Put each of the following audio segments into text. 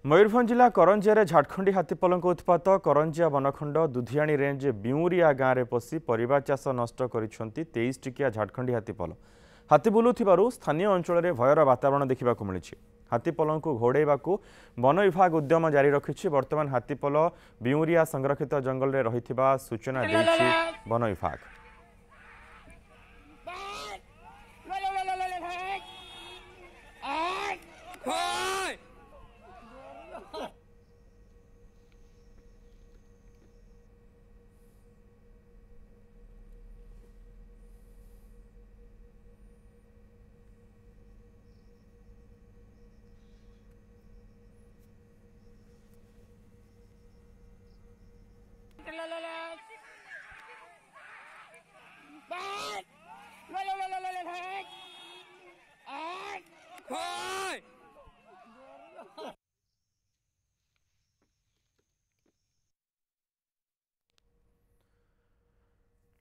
मयूरभंज जिला करंजिया झारखंडी हाथीपलक उत्पात करंजिया बनखंड दुधियाणी रेंज बिउरिया गाँव में पशि परिवा चाष नष्ट कर 23 टिकिया झारखंडी हाथीपल हाथी बुलूथिबारु स्थानीय अंचल में भयर वातावरण देखा मिली। हाथीपल को घोड़ाइवा वन विभाग उद्यम जारी रखी। बर्तमान हाथीपल बिउरिया संरक्षित जंगल में रही सूचना देछि वन विभाग।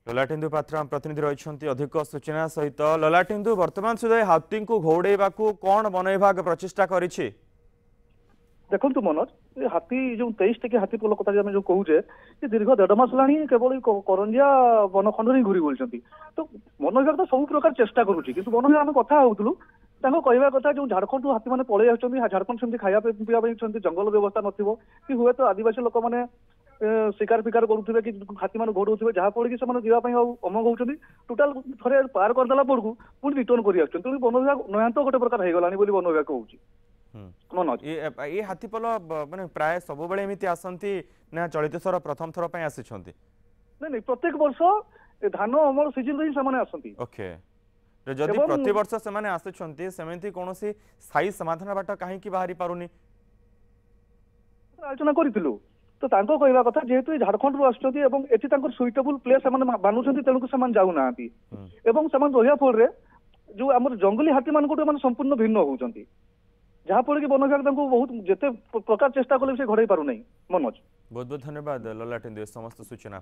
ललाटेन्दु पात्र प्रतिनिधि रही अधिक सूचना सहित। ललाटेन्दु वर्तमान सुधा हाथी को घोड़ाइवा कौन वन विभाग प्रचेषा कर देखु मनोज हाथी जो 23 टी हाथी पल कथा जो कहे दीर्घ 1.5 मास है केवल करंजिया वनखंड ही घूरी बोलते तो वन विभाग तो सब प्रकार चेष्टा करुच्ची कि वन विभाग आम कथा होलु कहवा कथा जो झारखंड हाथी मैंने पलि झारखंड सेमती खाया पीवा जंगल व्यवस्था नथिबो कि हुए तो आदिवासी लोक मैंने शिकार फिकार करुवे कि हाथी मैंने घोड़े जहाँफल कि जावाई अमक होती टोटाल थे पार करदेला पड़ू पुणी रिटर्न कर वन विभाग नयांत गोटे प्रकार हो गलानी वन विभाग कहूँ। मनोज ये हाथीपल माने प्राय सब बेले एमिति आसंती ना चलित थर प्रथम थर पय आसिछंती? नहीं प्रत्येक वर्ष धान अमल सीजन रे से आसंती। ओके जदि प्रति वर्ष से माने आसिछंती सेमिति कोनोसी स्थायी समाधान बाट काहे कि बाहरी पारुनी आलोचना करितलु तो तांको कहवा कथा जेहेतु झारखंड रु आसुछंती एवं एति तांकर सुइटेबल प्लेस से बानुछंती तेणुक से जाऊ नांती एवं से रहिया फल रे जो हमर जंगली हाथी मान को संपूर्ण भिन्न होउछंती जहाँफल कि वन विभाग बहुत जिते प्रकार चेष्टा कले से घड़ाई पार नहीं। मनोज बहुत बहुत धन्यवाद ललाटेन्दु समस्त सूचना।